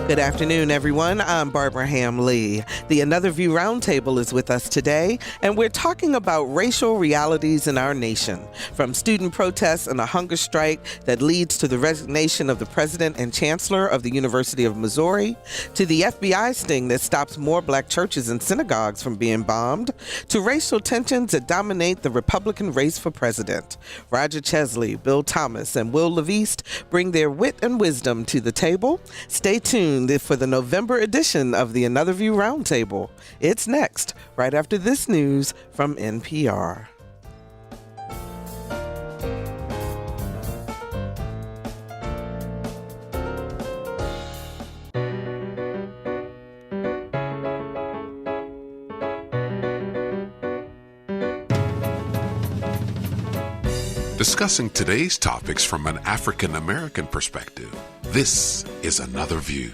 Good afternoon, everyone. I'm Barbara Ham-Lee. The Another View Roundtable is with us today, and we're talking about racial realities in our nation, from student protests and a hunger strike that leads to the resignation of the president and chancellor of the University of Missouri, to the FBI sting that stops more black churches and synagogues from being bombed, to racial tensions that dominate the Republican race for president. Roger Chesley, Bill Thomas, and Will LaVeist bring their wit and wisdom to the table. Stay tuned for the November edition of the Another View Roundtable. It's next, right after this news from NPR. Discussing today's topics from an African-American perspective, this is Another View.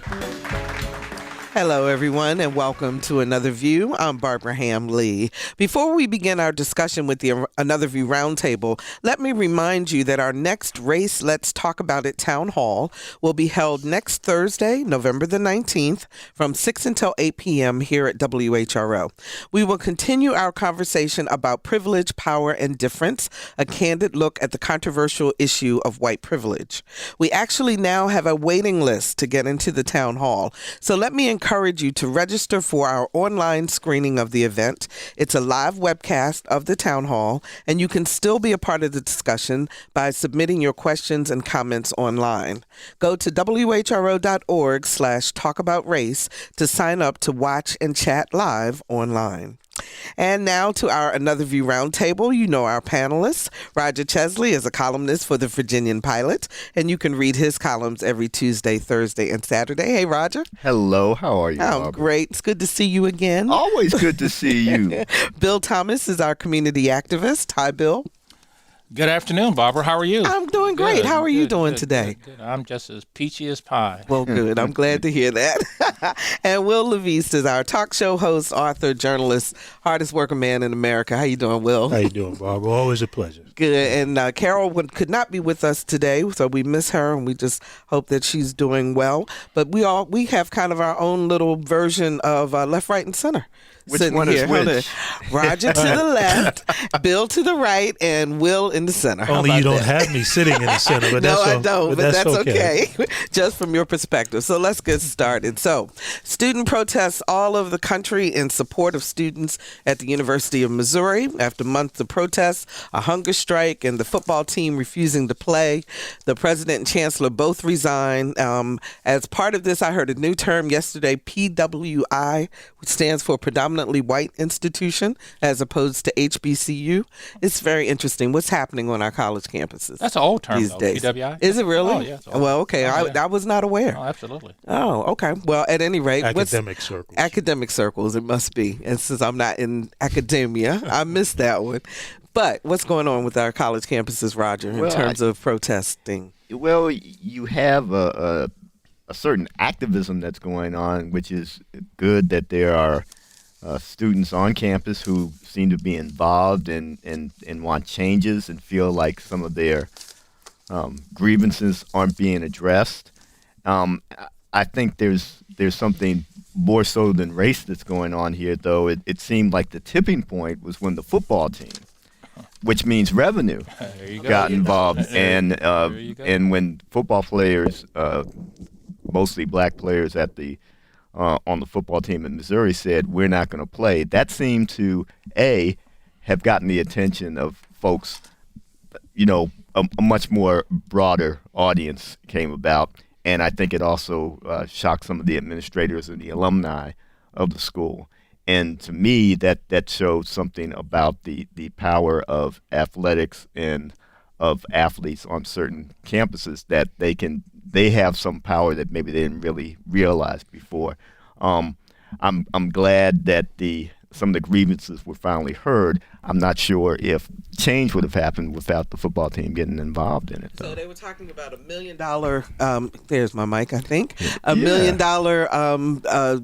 Hello, everyone, and welcome to Another View. I'm Barbara Ham-Lee. Before we begin our discussion with the Another View Roundtable, let me remind you that our next Race Let's Talk About It Town Hall will be held next Thursday, November the 19th, from 6 until 8 p.m. here at WHRO. We will continue our conversation about privilege, power, and difference, a candid look at the controversial issue of white privilege. We actually now have a waiting list to get into the town hall, so let me encourage you to register for our online screening of the event. It's a live webcast of the town hall, and you can still be a part of the discussion by submitting your questions and comments online. Go to whro.org/talkaboutrace to sign up to watch and chat live online. And now to our Another View Roundtable. You know our panelists. Roger Chesley is a columnist for the Virginian-Pilot, and you can read his columns every Tuesday, Thursday, and Saturday. Hey, Roger. Hello. How are you, I'm great. It's good to see you again. Always good to see you. Bill Thomas is our community activist. Hi, Bill. Good afternoon, Barbara. How are you? I'm doing great. Good, How are you doing good, today? Good. I'm just as peachy as pie. Well, good. I'm glad to hear that. And Will LaVeist is our talk show host, author, journalist, hardest working man in America. How you doing, Will? How you doing, Barbara? Always a pleasure. Good. And Carol could not be with us today, so we miss her, and we just hope that she's doing well. But we have kind of our own little version of Left, Right, and Center. Which one is which? Roger to the left, Bill to the right, and Will in the center. Only you don't have me sitting in the center. But no, that's I don't, but that's okay. okay. Just from your perspective. So let's get started. So, student protests all over the country in support of students at the University of Missouri. After months of protests, a hunger strike, and the football team refusing to play, the president and chancellor both resigned. As part of this, I heard a new term yesterday, PWI, which stands for Predominantly White Institution, as opposed to HBCU. It's very interesting what's happening on our college campuses. That's an old term, these though, days. PWI. Is it really? Oh, yeah. Well, okay. Oh, yeah. I was not aware. Oh, absolutely. Oh, okay. Well, at any rate, Academic circles. Academic circles, it must be. And since I'm not in academia, I missed that one. But what's going on with our college campuses, Roger, in terms of protesting? Well, you have a certain activism that's going on, which is good that there are students on campus who seem to be involved and want changes and feel like some of their grievances aren't being addressed. I think there's something more so than race that's going on here, though. It seemed like the tipping point was when the football team, which means revenue, got involved, and when football players, mostly black players at the on the football team in Missouri said, we're not going to play. That seemed to, have gotten the attention of folks, a much more broader audience came about. And I think it also shocked some of the administrators and the alumni of the school. And to me, that showed something about the power of athletics and of athletes on certain campuses, that they have some power that maybe they didn't really realize before. I'm glad that some of the grievances were finally heard. I'm not sure if change would have happened without the football team getting involved in it, though. So they were talking about $1 million, there's my mic, I think, $1 million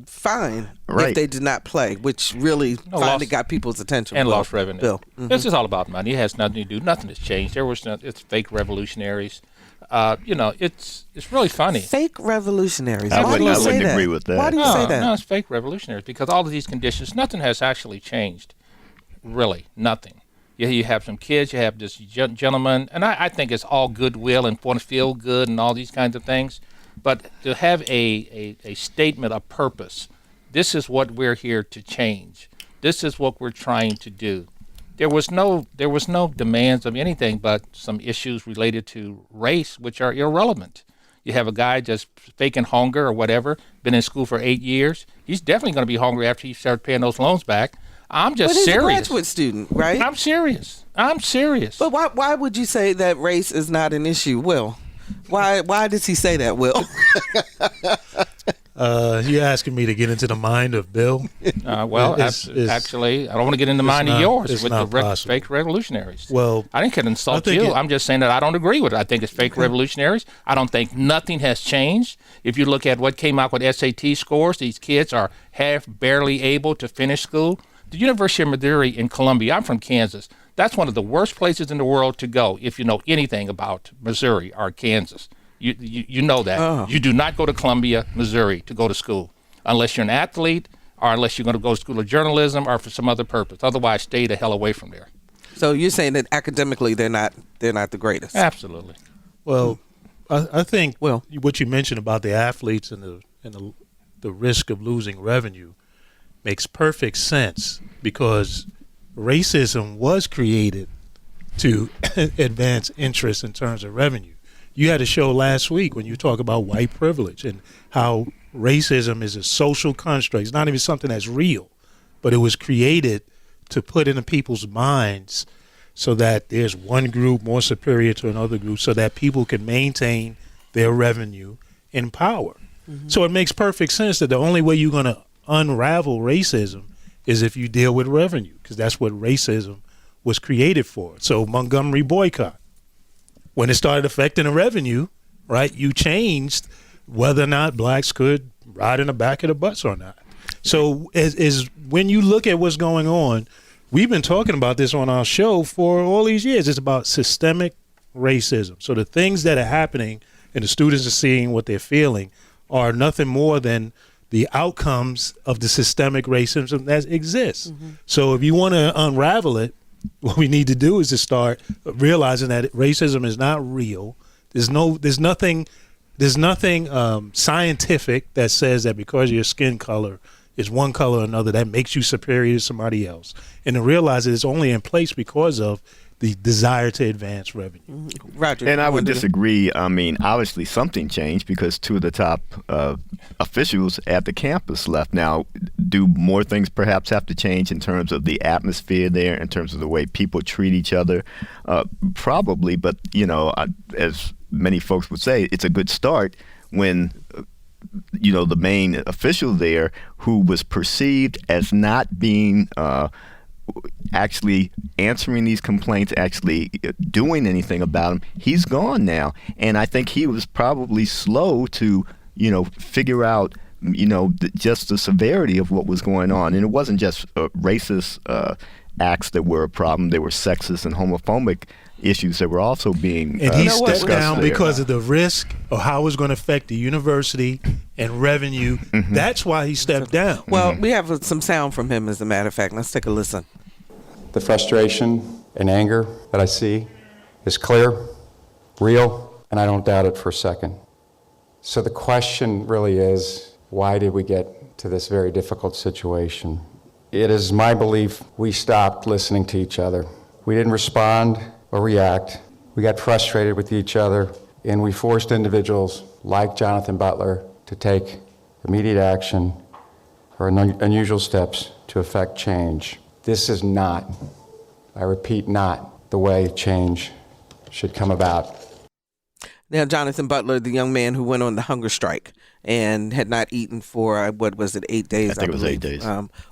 fine if they did not play, which really finally got people's attention. And lost revenue. Bill. This is all about money. It has nothing to do, nothing has changed. It's fake revolutionaries. it's really funny. Fake revolutionaries. I Why do you say wouldn't that? agree with that. Why do you say that? No, it's fake revolutionaries because all of these conditions, nothing has actually changed. Really, nothing. You have some kids, you have this gentleman, and I think it's all goodwill and want to feel good and all these kinds of things. But to have a statement of purpose, this is what we're here to change. This is what we're trying to do. There was no demands of anything but some issues related to race, which are irrelevant. You have a guy just faking hunger or whatever, been in school for 8 years. He's definitely going to be hungry after he starts paying those loans back. I'm just But he's serious. a graduate student, right? I'm serious. But why would you say that race is not an issue, Will? Why does he say that, Will? You're asking me to get into the mind of Bill? Actually, I don't want to get in the mind of yours with the fake revolutionaries. Well, I didn't insult you. I'm just saying that I don't agree with it. I think it's fake revolutionaries. I don't think nothing has changed. If you look at what came out with SAT scores, these kids are barely able to finish school. The University of Missouri in Columbia, I'm from Kansas. That's one of the worst places in the world to go if you know anything about Missouri or Kansas. You know that. Oh. You do not go to Columbia, Missouri to go to school unless you're an athlete or unless you're going to go to school of journalism or for some other purpose. Otherwise, stay the hell away from there. So you're saying that academically they're not the greatest? Absolutely. Well, I think what you mentioned about the athletes and the risk of losing revenue makes perfect sense because racism was created to advance interest in terms of revenue. You had a show last week when you talk about white privilege and how racism is a social construct. It's not even something that's real, but it was created to put into people's minds so that there's one group more superior to another group so that people can maintain their revenue and power. Mm-hmm. So it makes perfect sense that the only way you're going to unravel racism is if you deal with revenue, because that's what racism was created for. So Montgomery boycott, when it started affecting the revenue, right, you changed whether or not blacks could ride in the back of the bus or not. So as when you look at what's going on, we've been talking about this on our show for all these years. It's about systemic racism. So the things that are happening and the students are seeing what they're feeling are nothing more than the outcomes of the systemic racism that exists. Mm-hmm. So if you want to unravel it, what we need to do is to start realizing that racism is not real. There's nothing scientific that says that because your skin color is one color or another that makes you superior to somebody else. And to realize that it's only in place because of the desire to advance revenue. Roger. And I would disagree. I mean, obviously something changed because two of the top officials at the campus left. Now, do more things perhaps have to change in terms of the atmosphere there, in terms of the way people treat each other? Probably, but, as many folks would say, it's a good start when the main official there who was perceived as not being actually answering these complaints, actually doing anything about them, he's gone now. And I think he was probably slow to, figure out, just the severity of what was going on. And it wasn't just racist acts that were a problem. There were sexist and homophobic issues that were also being and he stepped down there. Because of the risk of how it was going to affect the university and revenue. Mm-hmm. That's why he stepped down. Well, we have some sound from him, as a matter of fact. Let's take a listen. The frustration and anger that I see is clear, real, and I don't doubt it for a second. So the question really is, why did we get to this very difficult situation? It is my belief we stopped listening to each other. We didn't respond or react. We got frustrated with each other, and we forced individuals like Jonathan Butler to take immediate action or unusual steps to effect change. This is not, I repeat, not the way change should come about. Now, Jonathan Butler, the young man who went on the hunger strike and had not eaten for, 8 days, I think it was 8 days.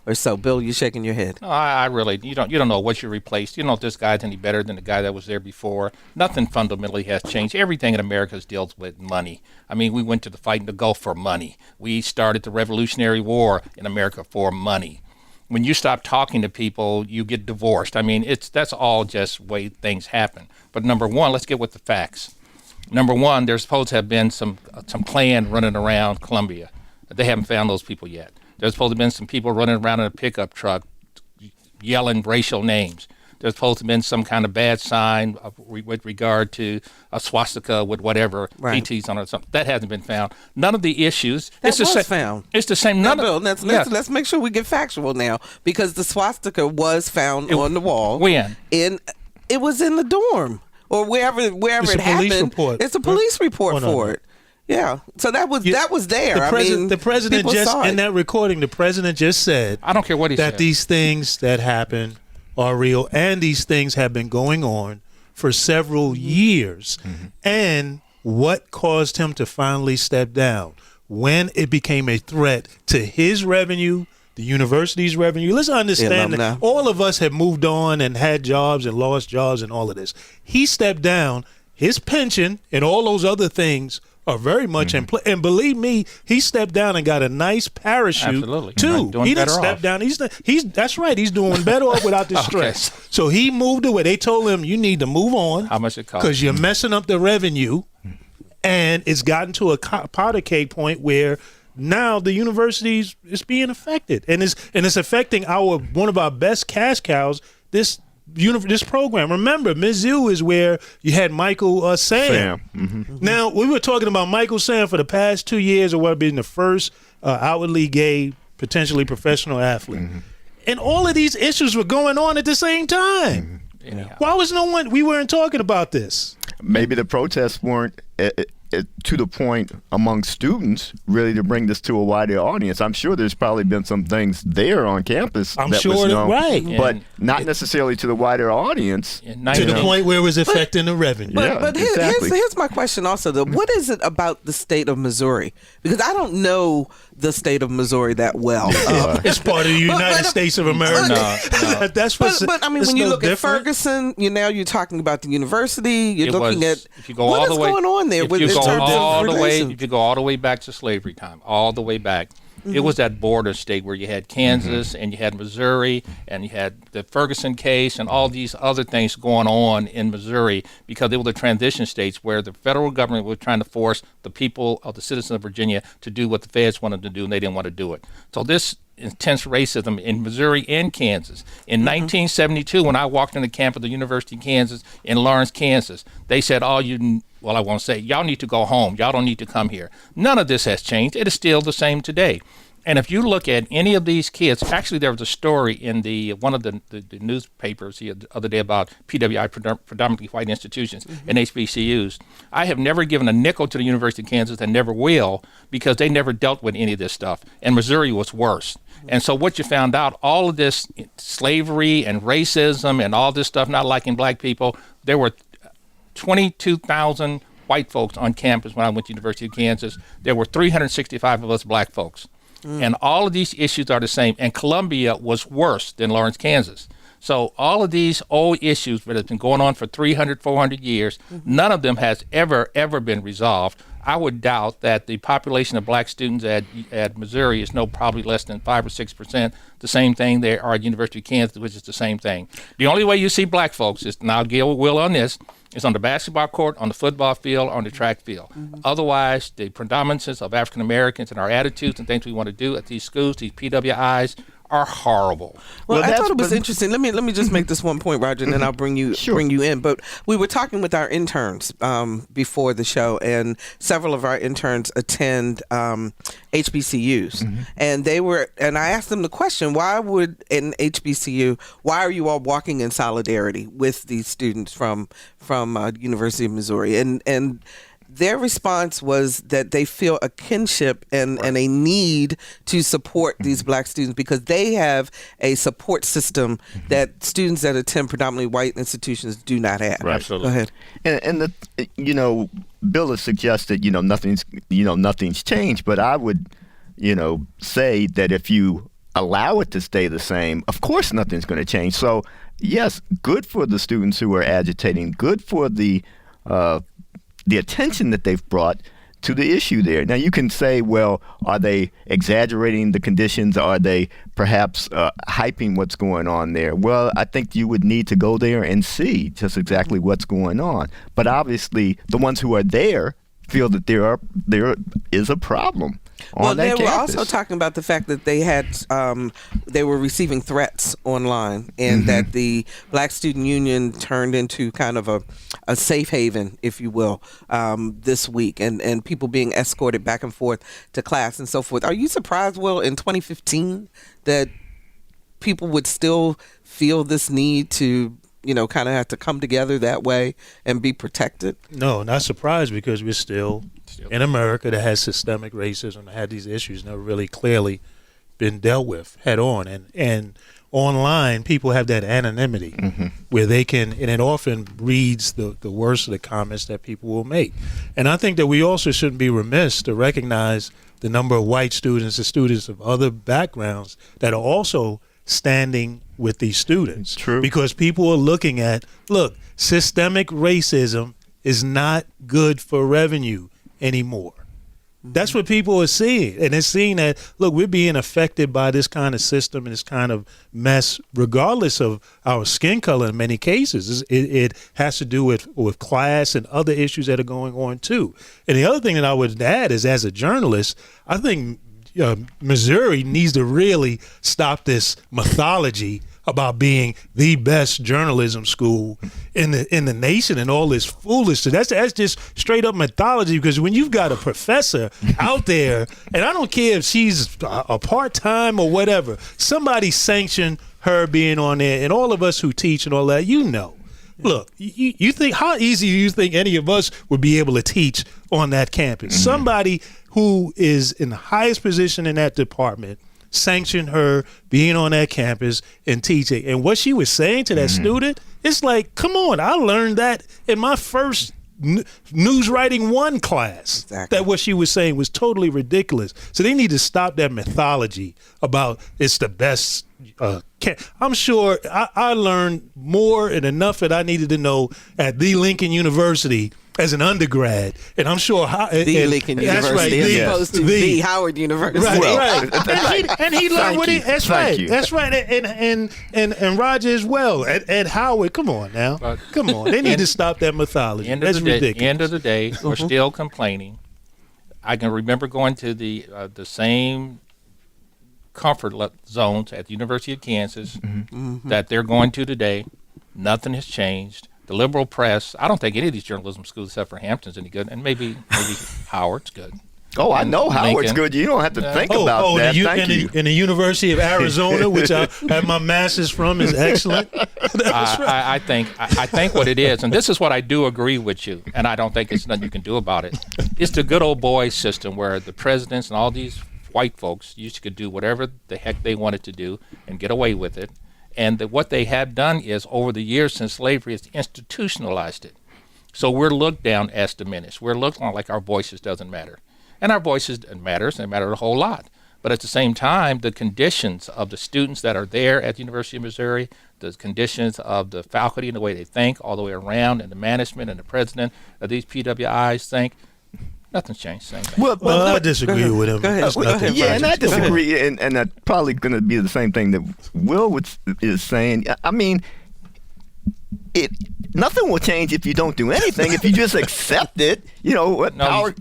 Or so. Bill, you're shaking your head. No, I really, you don't know what you replaced. You don't know if this guy's any better than the guy that was there before. Nothing fundamentally has changed. Everything in America deals with money. I mean, we went to the fight in the Gulf for money. We started the Revolutionary War in America for money. When you stop talking to people, you get divorced. I mean, that's all just way things happen. But number one, let's get with the facts. Number one, there's supposed to have been some Klan running around Columbia. They haven't found those people yet. There's supposed to have been some people running around in a pickup truck yelling racial names. There's supposed to have been some kind of bad sign with regard to a swastika with whatever PTs on it. Something. That hasn't been found. None of the issues. That was found. It's the same. Bill, let's make sure we get factual now, because the swastika was found on the wall. When? It was in the dorm or wherever it happened. It's a police report for it. Yeah, so that was there. The president just in that recording, the president just said, I don't care what he said, that these things that happen are real, and these things have been going on for several years. And what caused him to finally step down? When it became a threat to his revenue, the university's revenue. Let's understand that all of us have moved on and had jobs and lost jobs and all of this. He stepped down. His pension and all those other things are very much in play. And believe me, he stepped down and got a nice parachute. Absolutely. Too. He didn't step down. That's right. He's doing better off without the stress. So he moved away. They told him, you need to move on. How much it costs? Because you're messing up the revenue. And it's gotten to a powder keg point where now the university is being affected. And it's affecting one of our best cash cows, this program. Remember, Mizzou is where you had Michael Sam. Now, we were talking about Michael Sam for the past 2 years, or what being the first outwardly gay, potentially professional athlete. And all of these issues were going on at the same time. Why was we weren't talking about this? Maybe the protests weren't to the point among students really to bring this to a wider audience. I'm sure there's probably been some things there on campus was known, but not necessarily to the wider audience. To the point where it was affecting the revenue. But here's my question also, though. What is it about the state of Missouri? Because I don't know the state of Missouri that well. It's part of the United States of America. No. That's what. But I mean, when you look at Ferguson, now you're talking about the university. You're looking at what is going on there. If you go all the way back to slavery time, all the way back, it was that border state where you had Kansas and you had Missouri and you had the Ferguson case and all these other things going on in Missouri, because they were the transition states where the federal government was trying to force the people of the citizens of Virginia to do what the feds wanted to do, and they didn't want to do it. So this intense racism in Missouri and Kansas. In 1972, when I walked in the camp of the University of Kansas in Lawrence, Kansas, they said, I won't say, y'all need to go home. Y'all don't need to come here. None of this has changed. It is still the same today. And if you look at any of these kids, actually there was a story in one of the newspapers the other day about PWI, predominantly white institutions, and HBCUs. I have never given a nickel to the University of Kansas and never will, because they never dealt with any of this stuff. And Missouri was worse. And so what you found out, all of this slavery and racism and all this stuff, not liking black people, there were 22,000 white folks on campus when I went to the University of Kansas. There were 365 of us black folks. And all of these issues are the same. And Columbia was worse than Lawrence, Kansas. So all of these old issues that have been going on for 300, 400 years, none of them has ever been resolved. I would doubt that the population of black students at Missouri is probably less than 5 or 6%. The same thing there are at University of Kansas, which is the same thing. The only way you see black folks is, and I'll give Will on this, is on the basketball court, on the football field, on the track field. Otherwise, the predominances of African Americans and our attitudes and things we want to do at these schools, these PWIs, are horrible. Well, I thought it was interesting. Let me just make this one point, Roger, and then I'll bring you in. But we were talking with our interns before the show, and several of our interns attend HBCUs, and I asked them the question: why would an HBCU? Why are you all walking in solidarity with these students from University of Missouri? And their response was that they feel a kinship and a need to support these black students because they have a support system that students that attend predominantly white institutions do not have. Right. Absolutely. Go ahead. And Bill has suggested, nothing's changed, but I would, say that if you allow it to stay the same, of course nothing's going to change. So yes, good for the students who are agitating, good for the attention that they've brought. to the issue there. Now, you can say, well, are they exaggerating the conditions? Are they perhaps hyping what's going on there? Well, I think you would need to go there and see just exactly what's going on. But obviously, the ones who are there feel that there is a problem. Well, they were campus. also talking about the fact that they were receiving threats online, and that the Black Student Union turned into kind of a safe haven, if you will, this week, and people being escorted back and forth to class and so forth. Are you surprised, Will, in 2015 that people would still feel this need to, kind of have to come together that way and be protected? No, not surprised, because we're still in America that has systemic racism, that had these issues never really clearly been dealt with head on. And online, people have that anonymity where they can, and it often reads the worst of the comments that people will make. And I think that we also shouldn't be remiss to recognize the number of white students and students of other backgrounds that are also standing with these students. True. Because people are looking at, systemic racism is not good for revenue anymore. That's what people are seeing. And they're seeing that, we're being affected by this kind of system and this kind of mess, regardless of our skin color in many cases. It has to do with class and other issues that are going on, too. And the other thing that I would add is, as a journalist, I think Missouri needs to really stop this mythology about being the best journalism school in the nation and all this foolishness. That's just straight up mythology, because when you've got a professor out there, and I don't care if she's a part-time or whatever, somebody sanctioned her being on there, and all of us who teach and all that, Look, you think, how easy do you think any of us would be able to teach on that campus? Somebody who is in the highest position in that department sanctioned her being on that campus and teaching. And what she was saying to that student, it's like, come on, I learned that in my first News Writing 1 class. Exactly. That what she was saying was totally ridiculous. So they need to stop that mythology about it's the best. I'm sure I learned more and enough that I needed to know at the Lincoln University as an undergrad, and I'm sure Lincoln University, as opposed to the Howard University, right? And he learned what he. That's right. That's right. And Roger as well at Howard. Come on now, come on. They need to stop that mythology. That's ridiculous. End of the day, we're still complaining. I can remember going to the same comfort zones at the University of Kansas that they're going to today. Nothing has changed. The liberal press, I don't think any of these journalism schools except for Hampton's any good, and maybe Howard's good. Oh, I know Howard's good. You don't have to think about that. Thank you. And the University of Arizona, which I have my master's from, is excellent. I think what it is, and this is what I do agree with you, and I don't think it's nothing you can do about it. It's the good old boy system where the presidents and all these white folks used to do whatever the heck they wanted to do and get away with it. And what they have done is, over the years since slavery, is institutionalized it. So we're looked down as diminished. We're looked on like our voices doesn't matter. And our voices matters, they matter a whole lot. But at the same time, the conditions of the students that are there at the University of Missouri, the conditions of the faculty and the way they think all the way around, and the management and the president of these PWIs think, nothing's changed. Same thing. Well, I disagree with him. Go ahead. Yeah, and I disagree, and that's probably going to be the same thing that Will is saying. I mean, nothing will change if you don't do anything. If you just accept it,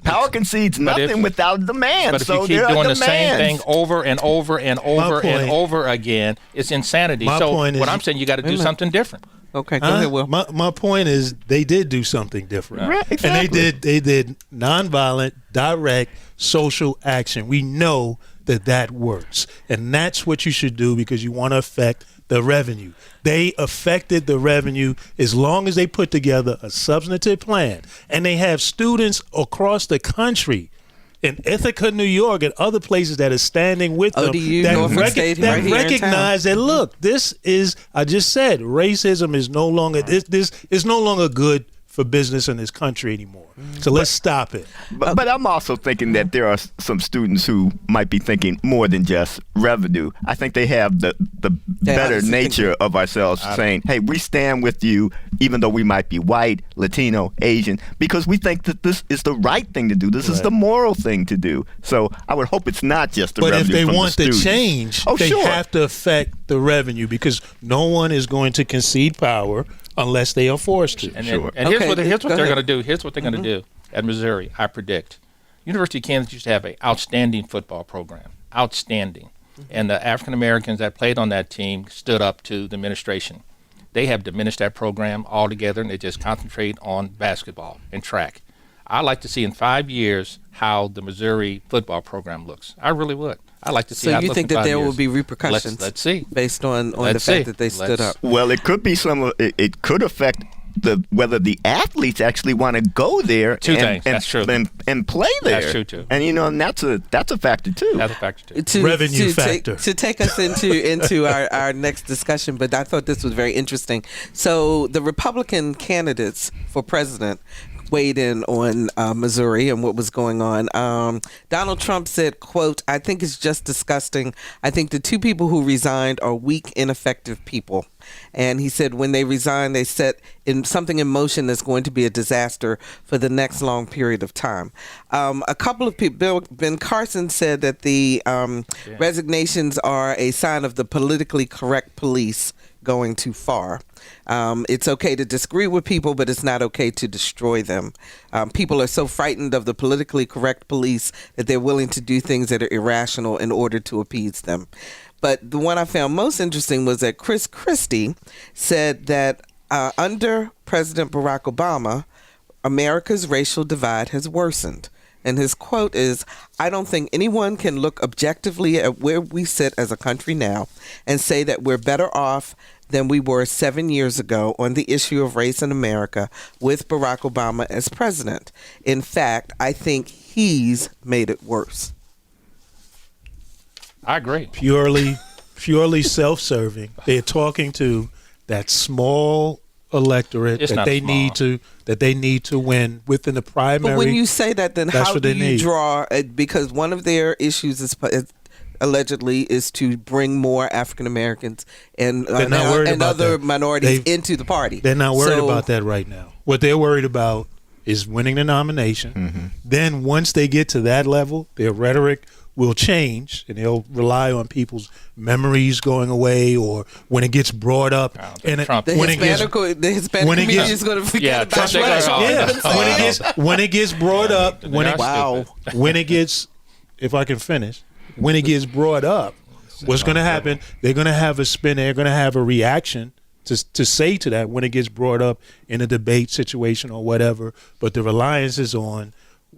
power concedes nothing without demand. But if you keep doing the same thing over and over and over and over again, it's insanity. What I'm saying, you got to do something different. Okay, go ahead, Will. My point is, they did do something different. Right, exactly. And they did nonviolent, direct social action. We know that works. And that's what you should do, because you want to affect the revenue. They affected the revenue as long as they put together a substantive plan. And they have students across the country in Ithaca, New York, and other places that are standing with them that recognize that, look, this is, I just said, racism is no longer, this is no longer good for business in this country anymore. So let's stop it. But I'm also thinking that there are some students who might be thinking more than just revenue. I think they have the better nature of ourselves saying, hey, we stand with you even though we might be white, Latino, Asian, because we think that this is the right thing to do. This is the moral thing to do. So I would hope it's not just the revenue from the students. But if they want the change, they have to affect the revenue, because no one is going to concede power unless they are forced to. And here's what they're going to do. Here's what they're going to do at Missouri, I predict. University of Kansas used to have an outstanding football program. Outstanding. And the African Americans that played on that team stood up to the administration. They have diminished that program altogether, and they just concentrate on basketball and track. I'd like to see in 5 years how the Missouri football program looks. I really would. I'd like to see how it looks. So you think that there will be repercussions? Let's see. Based on the fact that they stood up. Well, it could be it could affect whether the athletes actually want to go there That's true. and play there. That's true too. And and that's a factor too. That's a factor too. Revenue factor. To take us into our next discussion, but I thought this was very interesting. So the Republican candidates for president weighed in on Missouri and what was going on. Donald Trump said, quote, "I think it's just disgusting. I think the two people who resigned are weak, ineffective people." And he said when they resign, they set something in motion that's going to be a disaster for the next long period of time. A couple of people, Ben Carson said that the resignations are a sign of the politically correct police going too far. It's okay to disagree with people, but it's not okay to destroy them. People are so frightened of the politically correct police that they're willing to do things that are irrational in order to appease them. But the one I found most interesting was that Chris Christie said that under President Barack Obama, America's racial divide has worsened. And his quote is, "I don't think anyone can look objectively at where we sit as a country now and say that we're better off than we were 7 years ago on the issue of race in America with Barack Obama as president. In fact, I think he's made it worse." I agree. Purely self-serving. They're talking to that small electorate that they need to win within the primary. But when you say that, then how do you draw? Because one of their issues is allegedly is to bring more African Americans and other minorities into the party. They're not worried about that right now. What they're worried about is winning the nomination. Mm-hmm. Then once they get to that level, their rhetoric will change, and they'll rely on people's memories going away, or when it gets brought up. The Hispanic community is going to forget about it. When it gets brought up, when it gets, if I can finish, when it gets brought up, what's going to happen? They're going to have a spin. They're going to have a reaction to say to that when it gets brought up in a debate situation or whatever. But the reliance is on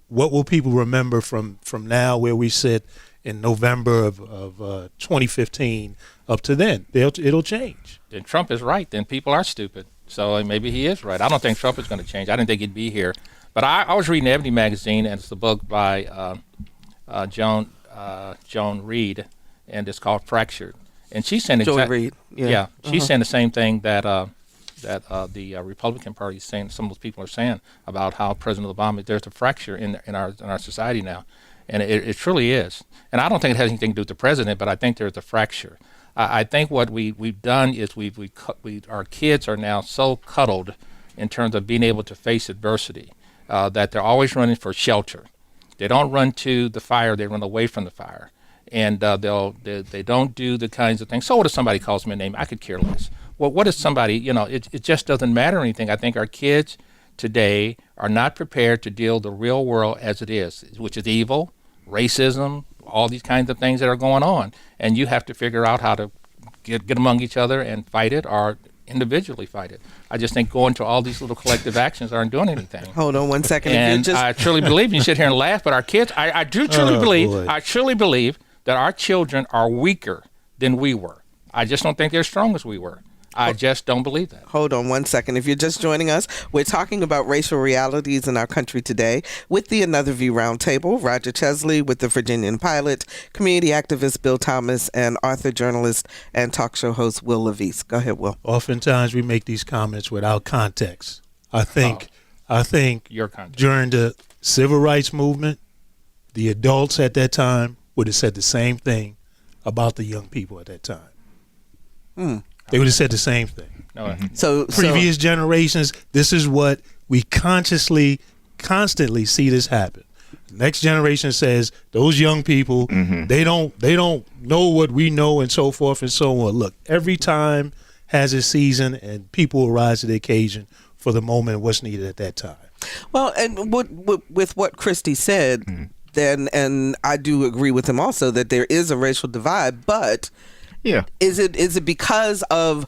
what will people remember from now where we sit in November of 2015 up to then. It'll change. Then Trump is right. Then people are stupid. So maybe he is right. I don't think Trump is going to change. I didn't think he'd be here. But I was reading Ebony magazine, and it's the book by Joan Reed, and it's called Fractured. And she's saying Reed. She's saying the same thing that the Republican Party is saying. Some of those people are saying about how President Obama, there's a fracture in our society now, and it truly is. And I don't think it has anything to do with the president, but I think there's a fracture. I think what we've done is our kids are now so cuddled in terms of being able to face adversity that they're always running for shelter. They don't run to the fire; they run away from the fire, and they don't do the kinds of things. So what if somebody calls me a name? I could care less. Well, what if somebody, it just doesn't matter anything. I think our kids today are not prepared to deal with the real world as it is, which is evil, racism, all these kinds of things that are going on. And you have to figure out how to get among each other and fight it, or individually fight it. I just think going to all these little collective actions aren't doing anything. Hold on one second. And I truly believe, you sit here and laugh, but our kids, I truly believe that our children are weaker than we were. I just don't think they're as strong as we were. I just don't believe that. Hold on one second. If you're just joining us, we're talking about racial realities in our country today with the Another View Roundtable. Roger Chesley with the Virginian-Pilot, community activist Bill Thomas, and author, journalist, and talk show host Will LaVeist. Go ahead, Will. Oftentimes we make these comments without context. I think I think Your context. during the civil rights movement, the adults at that time would have said the same thing about the young people at that time. They would have said the same thing. No, Previous generations, this is what we constantly see this happen. Next generation says those young people, they don't know what we know, and so forth and so on. Look, every time has a season, and people will rise to the occasion for the moment and what's needed at that time. Well, and with what Christy said, then, and I do agree with him also that there is a racial divide, but is it because of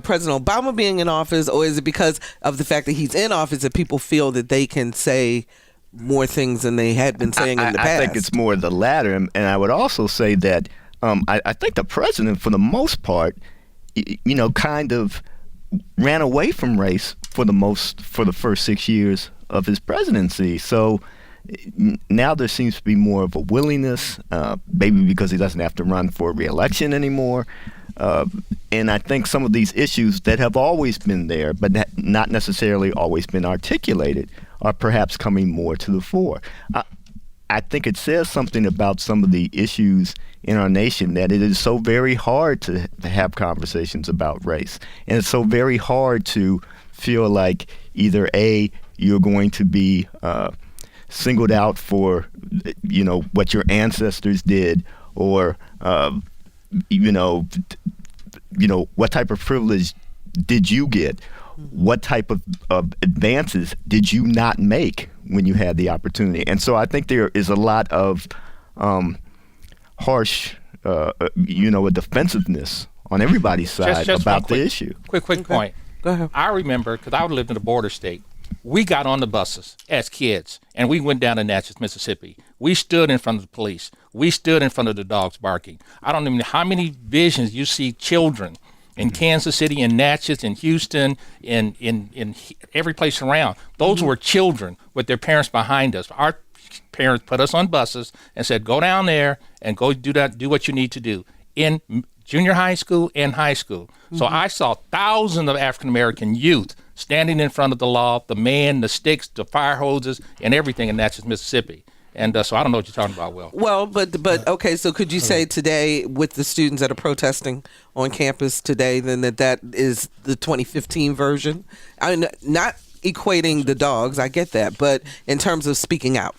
President Obama being in office, or is it because of the fact that he's in office that people feel that they can say more things than they had been saying in the past? I think it's more the latter, and I would also say that I think the president, for the most part, kind of ran away from race for the first 6 years of his presidency. So now there seems to be more of a willingness, maybe because he doesn't have to run for re-election anymore. And I think some of these issues that have always been there, but not necessarily always been articulated, are perhaps coming more to the fore. I think it says something about some of the issues in our nation that it is so very hard to have conversations about race. And it's so very hard to feel like either A, you're going to be singled out for, what your ancestors did, or, what type of privilege did you get? What type of advances did you not make when you had the opportunity? And so I think there is a lot of harsh, a defensiveness on everybody's side just about the issue. Quick point. Go ahead. I remember, because I lived in a border state, we got on the buses as kids, and we went down to Natchez, Mississippi. We stood in front of the police. We stood in front of the dogs barking. I don't even know how many visions you see children in Kansas City, in Natchez, in Houston, in every place around. Those were children with their parents behind us. Our parents put us on buses and said, go down there and go do what you need to do in junior high school and high school. So I saw thousands of African-American youth standing in front of the law, the man, the sticks, the fire hoses, and everything in Natchez, Mississippi. And so I don't know what you're talking about, Will. Well, but okay, so could you say today with the students that are protesting on campus today, then that is the 2015 version? I mean, not equating the dogs, I get that, but in terms of speaking out.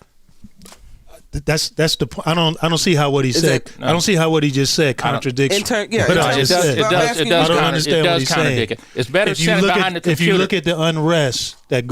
That's the point. I don't see how what he said. I don't see how what he just said contradicts what I just said. It does contradict it. It's better sitting behind the computer. If you look at the unrest that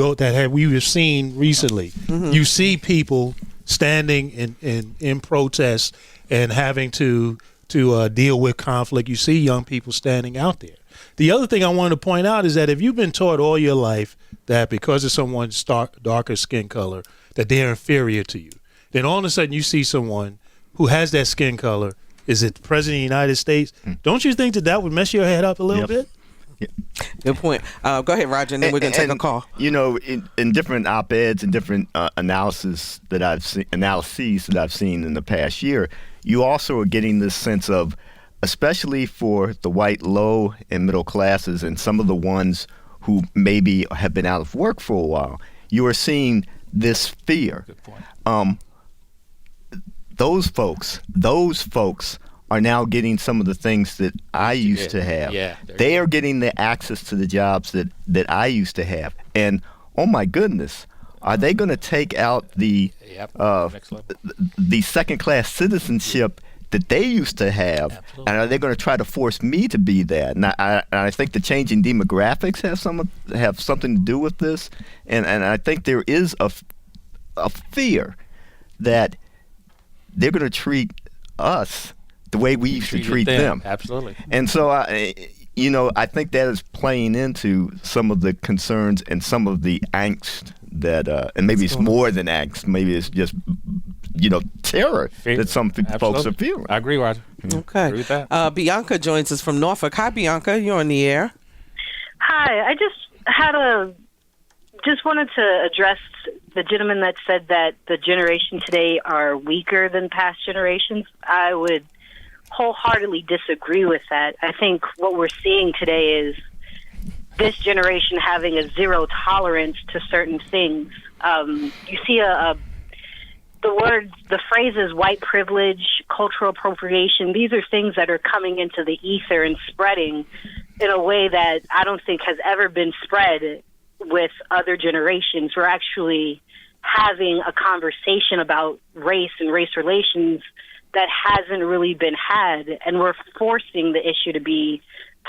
we have seen recently, you see people standing in protest and having to deal with conflict. You see young people standing out there. The other thing I wanted to point out is that if you've been taught all your life that because of someone's darker skin color that they're inferior to you, then all of a sudden you see someone who has that skin color, is it the President of the United States? Don't you think that would mess your head up a little bit? Yep. Good point. Go ahead, Roger, and then we're going to take a call. In different op-eds and different analyses that I've seen in the past year, you also are getting this sense of, especially for the white low and middle classes and some of the ones who maybe have been out of work for a while, you are seeing this fear. Good point. Those folks are now getting some of the things that I used to have. Yeah, they are getting the access to the jobs that I used to have. And, oh my goodness, are they going to take out the second-class citizenship that they used to have? Absolutely. And are they going to try to force me to be that? And I think the changing demographics have something to do with this. And I think there is a fear that they're going to treat us the way we used to treat them. Absolutely. And so, I think that is playing into some of the concerns and some of the angst that, and maybe it's more than angst, maybe it's just, terror that some folks are feeling. I agree, Roger. Okay. I agree with that. Bianca joins us from Norfolk. Hi, Bianca. You're on the air. Hi. I just wanted to address the gentleman that said that the generation today are weaker than past generations. I would wholeheartedly disagree with that. I think what we're seeing today is this generation having a zero tolerance to certain things. You see the phrases white privilege, cultural appropriation, these are things that are coming into the ether and spreading in a way that I don't think has ever been spread with other generations. We're actually having a conversation about race and race relations that hasn't really been had, and we're forcing the issue to be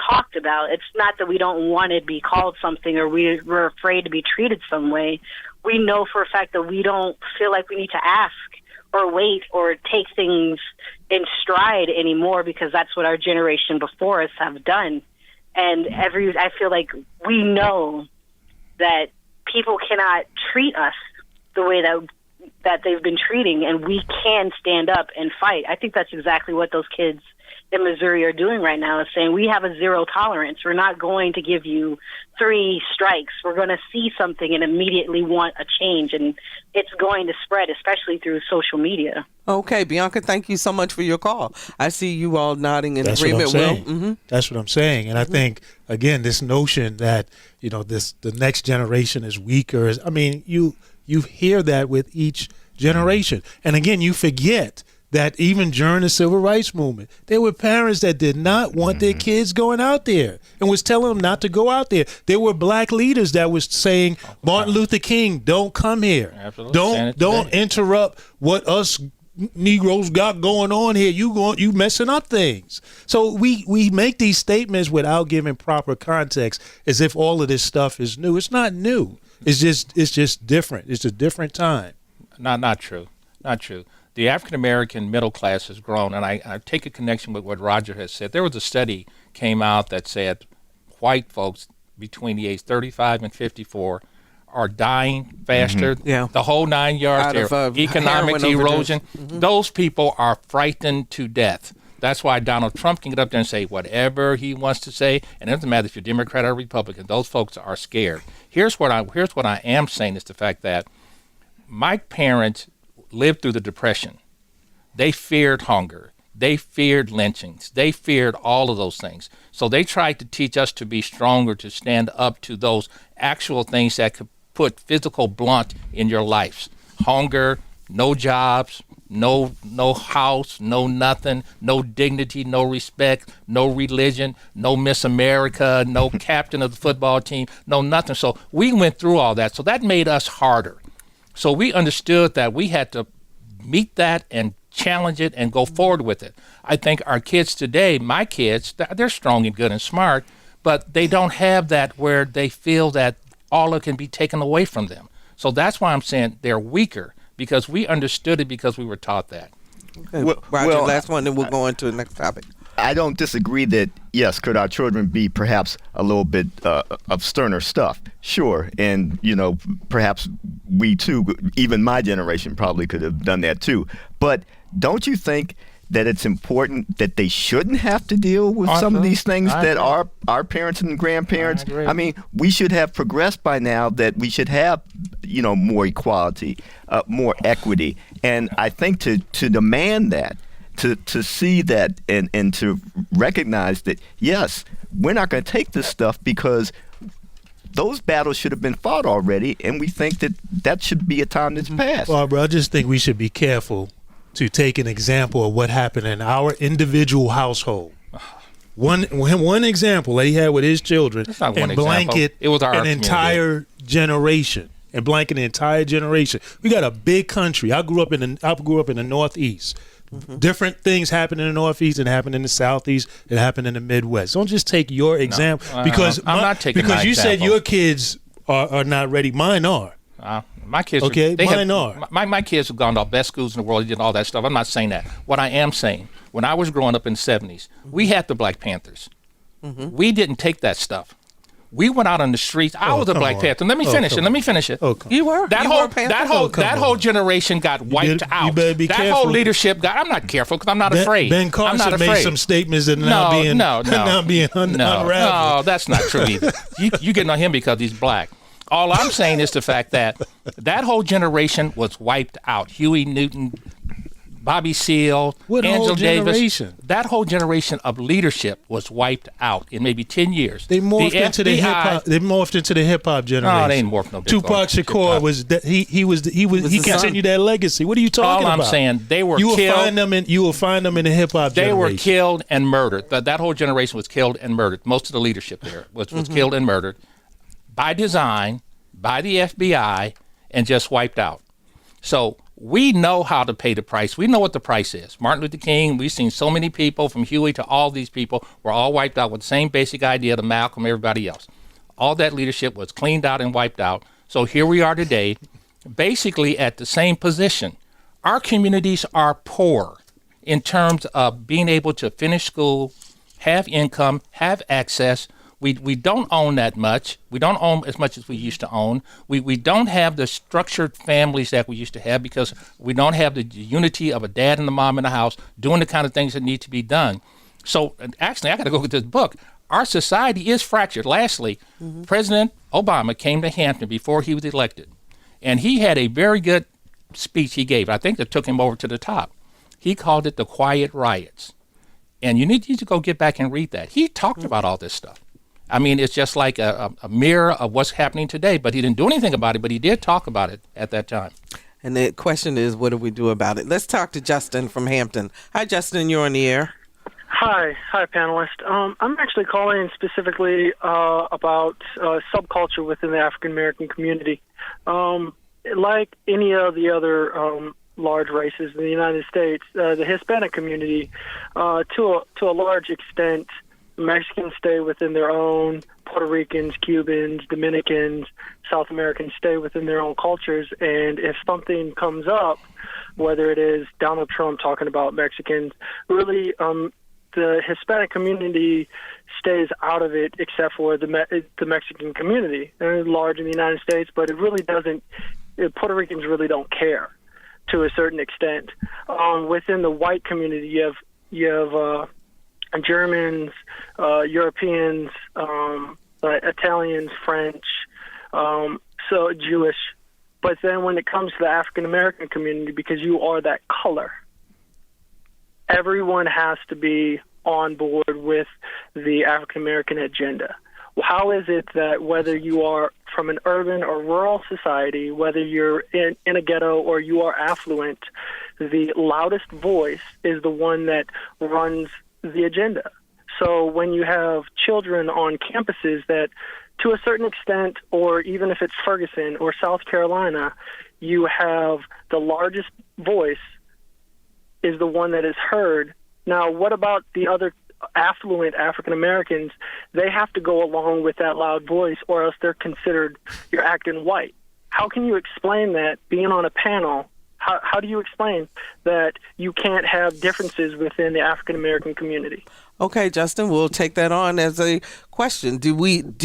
talked about. It's not that we don't want to be called something or we're afraid to be treated some way. We know for a fact that we don't feel like we need to ask or wait or take things in stride anymore, because that's what our generation before us have done. And I feel like we know that people cannot treat us the way that they've been treating, and we can stand up and fight. I think that's exactly what those kids in Missouri are doing right now, is saying we have a zero tolerance. We're not going to give you 3 strikes. We're going to see something and immediately want a change, and it's going to spread, especially through social media. Okay, Bianca, thank you so much for your call. I see you all nodding in That's agreement. What I'm saying. Mm-hmm. That's what I'm saying. And I think, again, this notion that, the next generation is weaker, you hear that with each generation. And again, you forget that even during the civil rights movement, there were parents that did not want their kids going out there and was telling them not to go out there. There were black leaders that was saying, Martin Luther King, don't come here. Absolutely. Don't interrupt what us Negroes got going on here. You messing up things. So we make these statements without giving proper context, as if all of this stuff is new. It's not new. It's just different. It's a different time. Not true. Not true. The African-American middle class has grown, and I take a connection with what Roger has said. There was a study came out that said white folks between the age 35 and 54 are dying faster. The whole 9 yards. Economic erosion. Those people are frightened to death. That's why Donald Trump can get up there and say whatever he wants to say, and it doesn't matter if you're Democrat or Republican. Those folks are scared. Here's what I am saying is the fact that my parents lived through the Depression. They feared hunger. They feared lynchings. They feared all of those things. So they tried to teach us to be stronger, to stand up to those actual things that could put physical blunt in your lives. Hunger, no jobs, no house, no nothing, no dignity, no respect, no religion, no Miss America, no captain of the football team, no nothing. So we went through all that. So that made us harder. So we understood that we had to meet that and challenge it and go forward with it. I think our kids today, my kids, they're strong and good and smart, but they don't have that where they feel that all it can be taken away from them. So that's why I'm saying they're weaker, because we understood it because we were taught that. Okay. Roger, last one, then we'll go on to the next topic. I don't disagree that, yes, could our children be perhaps a little bit of sterner stuff? Sure. And, perhaps we too, even my generation probably could have done that too. But don't you think that it's important that they shouldn't have to deal with some of these things that our parents and grandparents? I mean, we should have progressed by now, that we should have, more equality, more equity. And I think to demand that, to see that and to recognize that, yes, we're not going to take this stuff because those battles should have been fought already, and we think that should be a time that's passed. Barbara, I just think we should be careful to take an example of what happened in our individual household. One example that he had with his children, and blanket an entire generation. And blanket an entire generation. We got a big country. I grew up in the Northeast. Different things happen in the Northeast and happen in the Southeast and happen in the Midwest. Don't just take your example because I'm not taking because you example. said your kids are not ready. Mine are. My kids are. My kids have gone to the best schools in the world. They did all that stuff. I'm not saying that. What I am saying, when I was growing up in the 70s, we had the Black Panthers. We didn't take that stuff. We went out on the streets. I was a Black Panther. Let me finish it. You were. That whole generation got wiped out. You better be that careful. whole leadership got. I'm not careful because I'm not afraid. Ben Carson made some statements that are now being unraveled. No, that's not true either. You getting on him because he's black. All I'm saying is the fact that whole generation was wiped out. Huey Newton, Bobby Seale, What Angela whole Davis. generation? That whole generation of leadership was wiped out in maybe 10 years. They morphed into the hip hop. They morphed into the hip hop generation. No, they ain't morphed no. Tupac Shakur was he continued that legacy. What are you talking about? All I'm saying, they were killed. You will find them in the hip hop generation. They were killed and murdered. That whole generation was killed and murdered. Most of the leadership there was killed and murdered by design, by the FBI, and just wiped out. So we know how to pay the price. We know what the price is. Martin Luther King, we've seen so many people, from Huey to all these people, were all wiped out with the same basic idea to Malcolm, everybody else. All that leadership was cleaned out and wiped out. So here we are today, basically at the same position. Our communities are poor in terms of being able to finish school, have income, have access. We don't own that much. We don't own as much as we used to own. We don't have the structured families that we used to have because we don't have the unity of a dad and a mom in the house doing the kind of things that need to be done. So actually, I got to go with this book. Our society is fractured. Lastly, President Obama came to Hampton before he was elected, and he had a very good speech he gave. I think that took him over to the top. He called it the Quiet Riots. And you need to go get back and read that. He talked about all this stuff. I mean, it's just like a mirror of what's happening today, but he didn't do anything about it, but he did talk about it at that time. And the question is, what do we do about it? Let's talk to Justin from Hampton. Hi, Justin, you're on the air. Hi, panelist. I'm actually calling specifically about subculture within the African American community. Like any of the other large races in the United States, the Hispanic community, to a large extent, Mexicans stay within their own, Puerto Ricans, Cubans, Dominicans, South Americans stay within their own cultures. And if something comes up, whether it is Donald Trump talking about Mexicans, really the Hispanic community stays out of it except for the Mexican community. They're large in the United States, but it really doesn't, Puerto Ricans really don't care to a certain extent. Within the white community, you have Germans, Europeans, Italians, French, so Jewish. But then when it comes to the African American community, because you are that color, everyone has to be on board with the African American agenda. How is it that whether you are from an urban or rural society, whether you're in a ghetto or you are affluent, the loudest voice is the one that runs the agenda? So when you have children on campuses that, to a certain extent, or even if it's Ferguson or South Carolina, you have the largest voice is the one that is heard. Now, what about the other affluent African Americans? They have to go along with that loud voice, or else they're considered, you're acting white. How can you explain that being on a panel? How do you explain that you can't have differences within the African American community? Okay, Justin, we'll take that on as a question. Do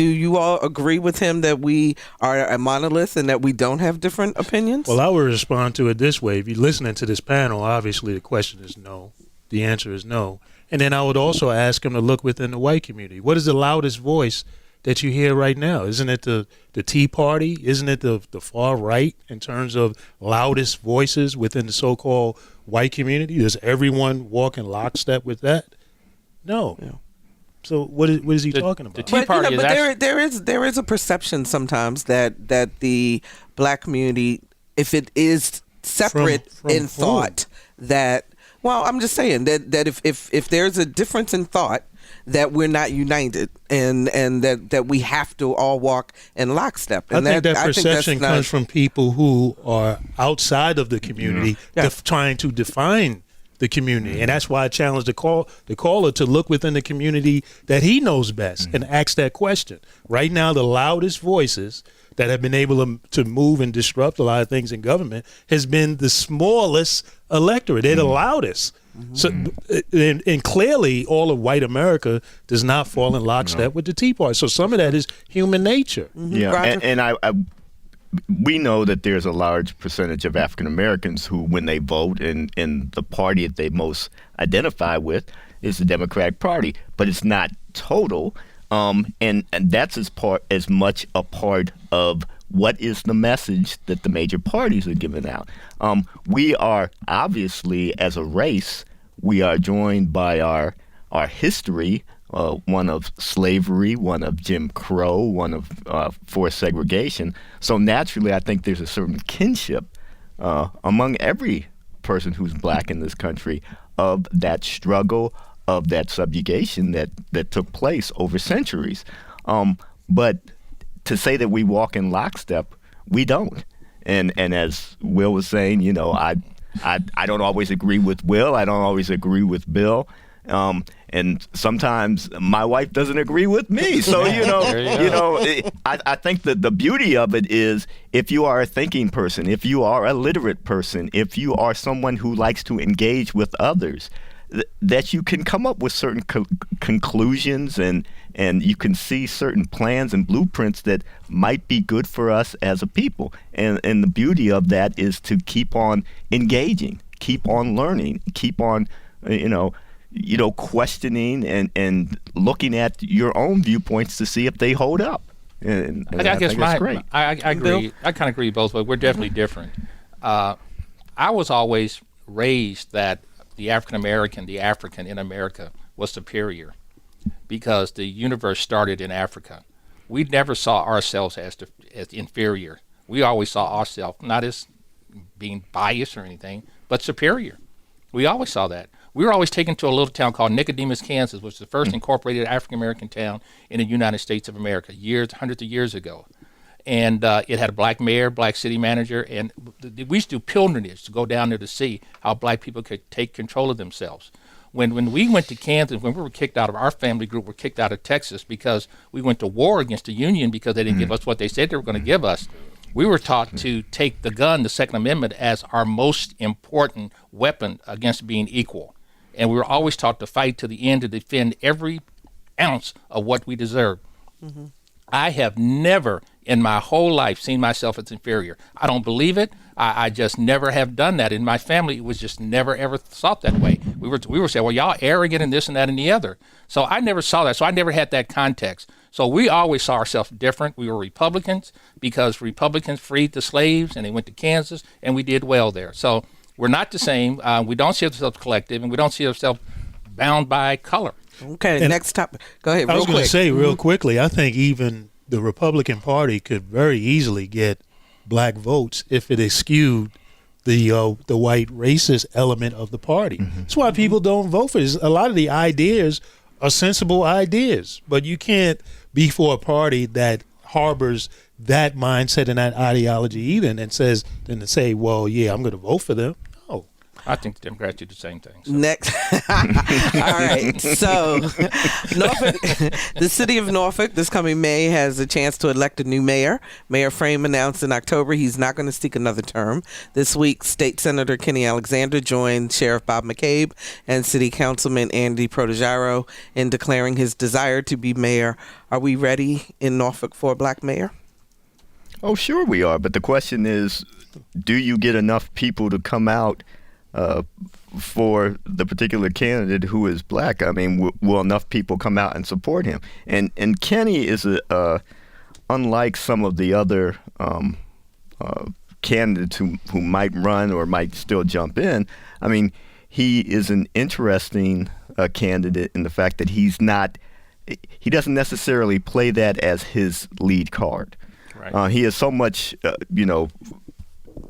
you all agree with him that we are a monolith and that we don't have different opinions? Well, I would respond to it this way. If you're listening to this panel, obviously the question is no. The answer is no. And then I would also ask him to look within the white community. What is the loudest voice that you hear right now? Isn't it the Tea Party? Isn't it the far right in terms of loudest voices within the so-called white community? Does everyone walk in lockstep with that? No. Yeah. So what is he talking about? The Tea Party there is a perception sometimes that the black community, if it is separate from in thought, that, well, I'm just saying that if there's a difference in thought, that we're not united and that we have to all walk in lockstep. And I think that perception comes from people who are outside of the community trying to define the community. And that's why I challenge the caller to look within the community that he knows best and ask that question. Right now, the loudest voices that have been able to move and disrupt a lot of things in government has been the smallest electorate. They're the loudest. So, and clearly, all of white America does not fall in lockstep with the Tea Party. So some of that is human nature. Yeah, and we know that there's a large percentage of African Americans who, when they vote, and the party that they most identify with is the Democratic Party, but it's not total. And that's as much a part of what is the message that the major parties are giving out? We are obviously, as a race, we are joined by our history, one of slavery, one of Jim Crow, one of forced segregation. So naturally, I think there's a certain kinship among every person who's black in this country of that struggle, of that subjugation that took place over centuries. But to say that we walk in lockstep, we don't. And as Will was saying, you know, I don't always agree with Will. I don't always agree with Bill. And sometimes my wife doesn't agree with me. So, I think that the beauty of it is if you are a thinking person, if you are a literate person, if you are someone who likes to engage with others, that you can come up with certain conclusions and you can see certain plans and blueprints that might be good for us as a people. And the beauty of that is to keep on engaging, keep on learning, keep on, questioning and looking at your own viewpoints to see if they hold up. And I guess that's great. I agree. I kind of agree both ways. We're definitely different. I was always raised that the African American, the African in America, was superior because the universe started in Africa. We never saw ourselves as inferior. We always saw ourselves not as being biased or anything, but superior. We always saw that. We were always taken to a little town called Nicodemus, Kansas, which was the first incorporated African American town in the United States of America, hundreds of years ago. And it had a black mayor, black city manager, and we used to do pilgrimage to go down there to see how black people could take control of themselves. When we went to Kansas, when we were kicked out of our family group, we were kicked out of Texas because we went to war against the Union because they didn't give us what they said they were going to give us. We were taught to take the gun, the Second Amendment, as our most important weapon against being equal. And we were always taught to fight to the end to defend every ounce of what we deserve. Mm-hmm. I have never in my whole life seen myself as inferior. I don't believe it. I just never have done that. In my family, it was just never, ever thought that way. We were saying, well, y'all arrogant and this and that and the other. So I never saw that. So I never had that context. So we always saw ourselves different. We were Republicans because Republicans freed the slaves and they went to Kansas and we did well there. So we're not the same. We don't see ourselves collective and we don't see ourselves bound by color. Okay, and next topic. Go ahead, I was going to say real quickly, I think even the Republican Party could very easily get black votes if it eschewed the white racist element of the party. Mm-hmm. That's why people don't vote for this. A lot of the ideas are sensible ideas, but you can't be for a party that harbors that mindset and that ideology either and then say, well, yeah, I'm going to vote for them. No. I think the Democrats do the same thing. So. Next. All right. So Norfolk, the city of Norfolk this coming May has a chance to elect a new mayor. Mayor Frame announced in October he's not going to seek another term. This week, State Senator Kenny Alexander joined Sheriff Bob McCabe and City Councilman Andy Protegaro in declaring his desire to be mayor. Are we ready in Norfolk for a black mayor? Oh, sure we are. But the question is, do you get enough people to come out for the particular candidate who is black? I mean, will enough people come out and support him? And Kenny is unlike some of the other candidates who might run or might still jump in. I mean, he is an interesting candidate in the fact that he doesn't necessarily play that as his lead card. Right. He is so much,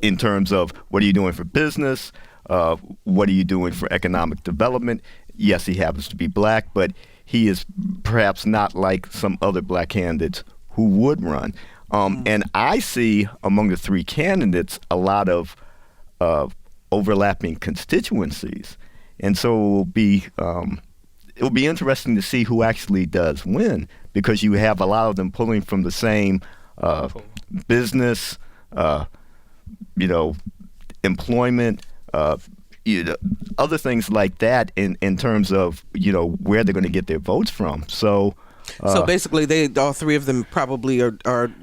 in terms of what are you doing for business? What are you doing for economic development? Yes, he happens to be black, but he is perhaps not like some other black candidates who would run. And I see among the three candidates a lot of overlapping constituencies. And so it will be interesting to see who actually does win, because you have a lot of them pulling from the same business, employment, other things like that in terms of, where they're going to get their votes from. So basically all three of them probably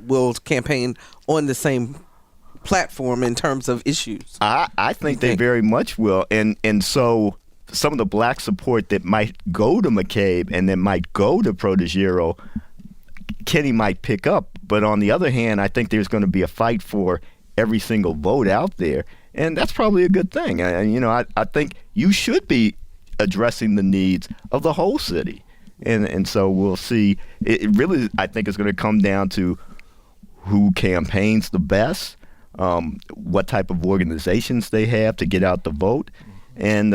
will campaign on the same platform in terms of issues. I think they very much will. And so some of the black support that might go to McCabe and that might go to Protegaro Kenny might pick up. But on the other hand, I think there's going to be a fight for every single vote out there. And that's probably a good thing. I think you should be addressing the needs of the whole city. And so we'll see. It really, I think, is going to come down to who campaigns the best, what type of organizations they have to get out the vote. And,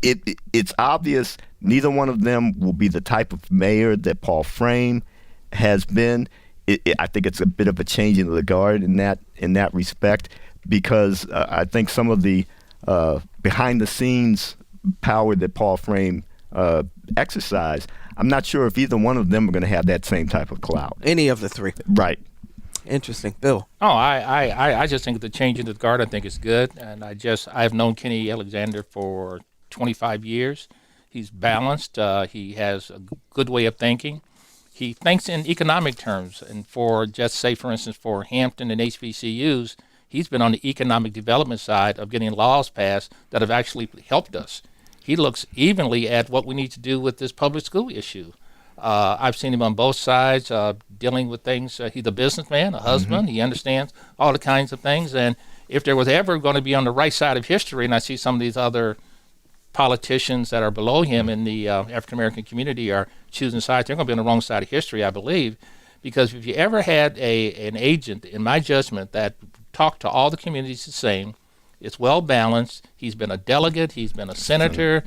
it's obvious neither one of them will be the type of mayor that Paul Frame has been. I think it's a bit of a change in the guard in that respect, because I think some of the behind-the-scenes power that Paul Frame exercised, I'm not sure if either one of them are going to have that same type of clout. Any of the three. Right. Interesting. Bill? Oh, I just think the change in the guard, I think, is good. And I've known Kenny Alexander for 25 years. He's balanced. He has a good way of thinking. He thinks in economic terms. And for instance, for Hampton and HBCUs, he's been on the economic development side of getting laws passed that have actually helped us. He looks evenly at what we need to do with this public school issue. I've seen him on both sides dealing with things. He's a businessman, a husband. He understands all the kinds of things. And if there was ever going to be on the right side of history, and I see some of these other politicians that are below him in the African-American community are choosing sides, they're going to be on the wrong side of history, I believe. Because if you ever had an agent, in my judgment, that talked to all the communities the same, it's well balanced. He's been a delegate. He's been a senator.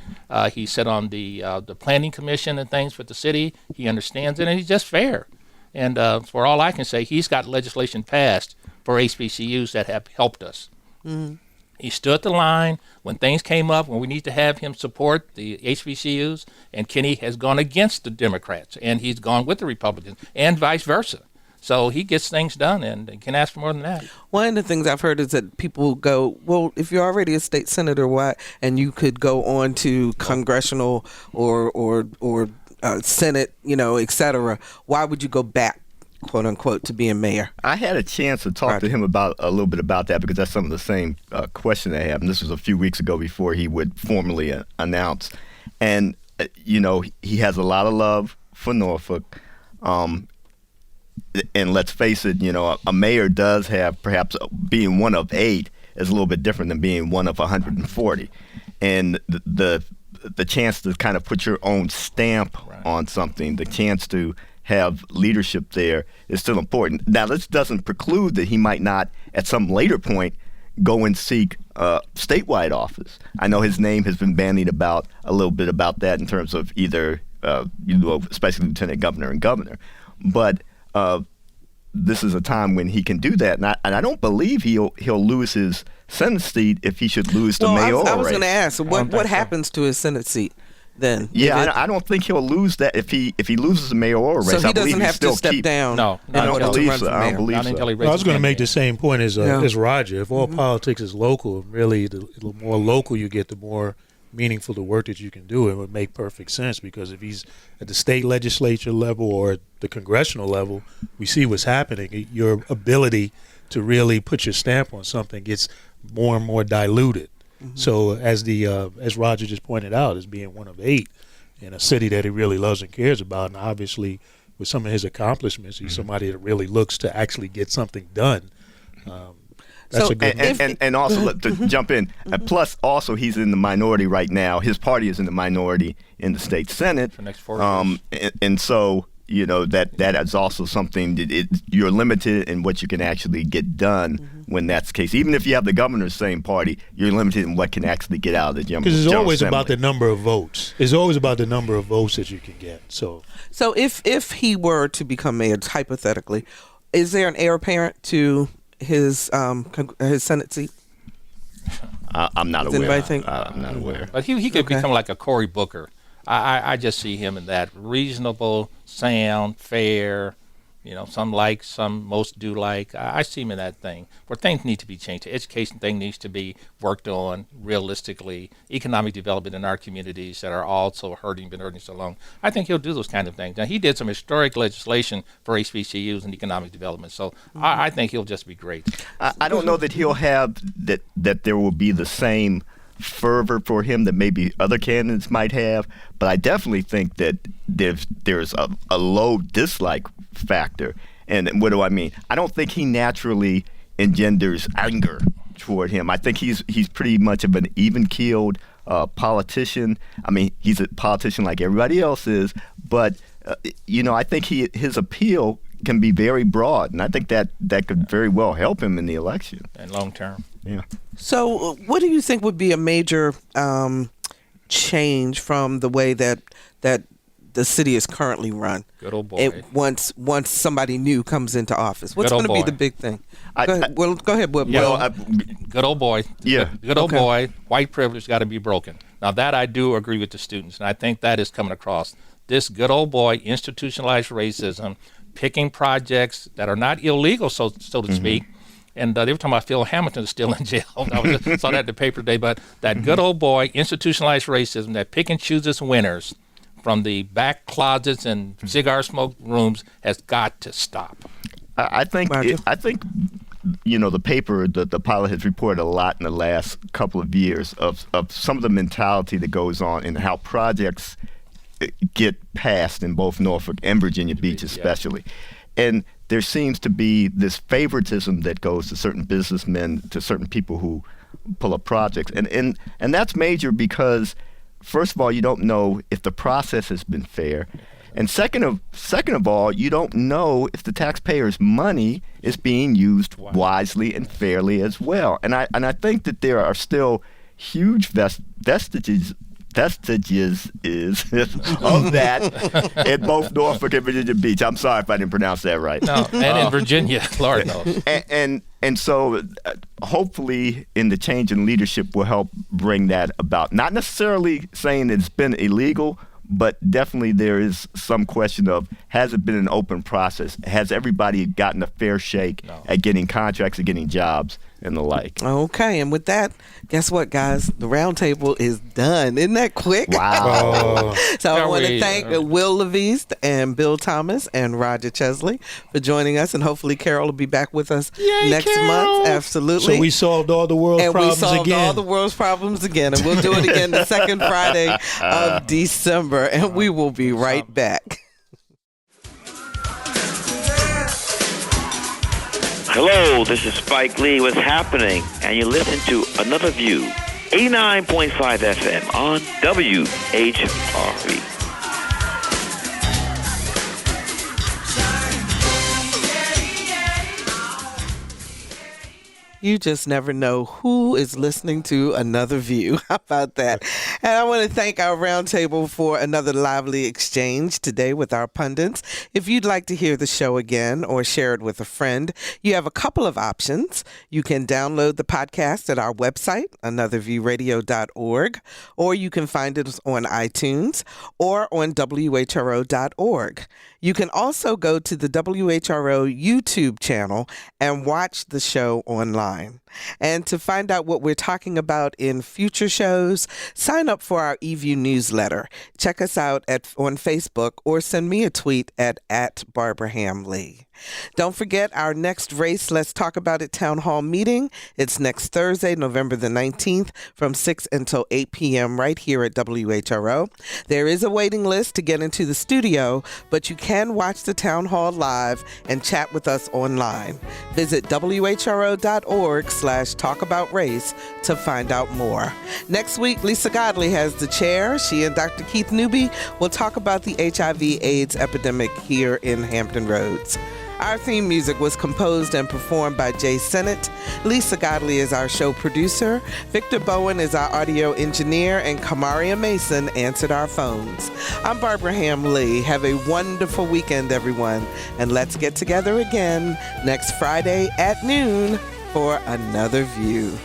He sat on the planning commission and things for the city. He understands it, and he's just fair. And for all I can say, he's got legislation passed for HBCUs that have helped us. Mm-hmm. He stood the line when things came up, when we need to have him support the HBCUs, and Kenny has gone against the Democrats, and he's gone with the Republicans, and vice versa. So he gets things done and can ask for more than that. One of the things I've heard is that people go, well, if you're already a state senator, why? And you could go on to congressional or Senate, et cetera. Why would you go back, quote unquote, to being mayor? I had a chance to talk to him a little bit about that, because that's some of the same question I have. And this was a few weeks ago before he would formally announce. And, he has a lot of love for Norfolk. And let's face it, a mayor does have, perhaps being one of 8 is a little bit different than being one of 140. And the chance to kind of put your own stamp on something, the chance to have leadership there is still important. Now, this doesn't preclude that he might not, at some later point, go and seek statewide office. I know his name has been bandied about a little bit about that in terms of either, especially lieutenant governor and governor. But this is a time when he can do that, and I don't believe he'll lose his Senate seat if he should lose the mayoral race. I was going to ask, what happens to his Senate seat then? Yeah, I don't think he'll lose that if he loses the mayoral race. So he doesn't have to step down. No, I don't believe so. I was going to make the same point as Roger. If all politics is local, really, the more local you get, the more meaningful the work that you can do. It would make perfect sense, because if he's at the state legislature level or at the congressional level, we see what's happening. Your ability to really put your stamp on something gets more and more diluted. Mm-hmm. So as Roger just pointed out, as being one of 8 in a city that he really loves and cares about, and obviously with some of his accomplishments, he's somebody that really looks to actually get something done. That's a good and also to jump in. Plus, also he's in the minority right now. His party is in the minority in the state Senate. For the next 4 years. And so that is also something you're limited in what you can actually get done when that's the case. Even if you have the governor's same party, you're limited in what can actually get out of the General Assembly. Because it's always about the number of votes. It's always about the number of votes that you can get. So if he were to become mayor, hypothetically, is there an heir apparent to his Senate seat? I'm not aware. Anybody think? I'm not aware. But he could become like a Cory Booker. I just see him in that reasonable, sound, fair, some like, some most do like. I see him in that thing where things need to be changed. The education thing needs to be worked on realistically. Economic development in our communities that are also been hurting so long. I think he'll do those kind of things. Now, he did some historic legislation for HBCUs and economic development, so I think he'll just be great. I don't know that he'll have that there will be the same fervor for him that maybe other candidates might have, but I definitely think that there's a low dislike factor. And what do I mean? I don't think he naturally engenders anger toward him. I think he's pretty much of an even-keeled politician. I mean, he's a politician like everybody else is, but I think his appeal can be very broad, and I think that could very well help him in the election. And long term. Yeah. So what do you think would be a major change from the way that the city is currently run? Good old boy. Once somebody new comes into office, what's going to be the big thing? Go ahead, Will. Good old boy. Yeah. Good old boy. White privilege got to be broken. Now that I do agree with the students, and I think that is coming across. This good old boy, institutionalized racism, picking projects that are not illegal, so to speak. And they were talking about Phil Hamilton is still in jail. I saw that in the paper today. But that good old boy, institutionalized racism that pick and chooses winners from the back closets and cigar smoke rooms has got to stop. I think the paper, the Pilot has reported a lot in the last couple of years of some of the mentality that goes on and how projects get passed in both Norfolk and Virginia Beach especially. And there seems to be this favoritism that goes to certain businessmen, to certain people who pull up projects. And that's major because, first of all, you don't know if the process has been fair. And second of all, you don't know if the taxpayers' money is being used wisely and fairly as well. And I think that there are still huge vestiges of that in both Norfolk and Virginia Beach. I'm sorry if I didn't pronounce that right. No, and in Virginia, Lord knows. And so hopefully in the change in leadership will help bring that about. Not necessarily saying it's been illegal, but definitely there is some question of, has it been an open process? Has everybody gotten a fair shake at getting contracts and getting jobs and the like? Okay, and with that, guess what, guys? The roundtable is done. Isn't that quick? Wow. So I want to thank Will LaVeist and Bill Thomas and Roger Chesley for joining us, and hopefully Carol will be back with us next month. Absolutely. So we solved all the world's problems again. And we solved all the world's problems again, and we'll do it again the second Friday of December, and we will be right back. Hello, this is Spike Lee. What's happening? And you listen to Another View, 89.5 FM on WHRV. You just never know who is listening to Another View. How about that? And I want to thank our roundtable for another lively exchange today with our pundits. If you'd like to hear the show again or share it with a friend, you have a couple of options. You can download the podcast at our website, anotherviewradio.org, or you can find it on iTunes or on WHRO.org. You can also go to the WHRO YouTube channel and watch the show online. And to find out what we're talking about in future shows, sign up for our eView newsletter. Check us out on Facebook or send me a tweet at Barbara Ham Lee. Don't forget our next Race Let's Talk About It Town Hall meeting. It's next Thursday, November the 19th from 6 until 8 p.m. right here at WHRO. There is a waiting list to get into the studio, but you can watch the town hall live and chat with us online. Visit WHRO.org/talkaboutrace to find out more. Next week, Lisa Godley has the chair. She and Dr. Keith Newby will talk about the HIV/AIDS epidemic here in Hampton Roads. Our theme music was composed and performed by Jay Sennett. Lisa Godley is our show producer. Victor Bowen is our audio engineer, and Kamaria Mason answered our phones. I'm Barbara Ham Lee. Have a wonderful weekend, everyone. And let's get together again next Friday at noon for Another View.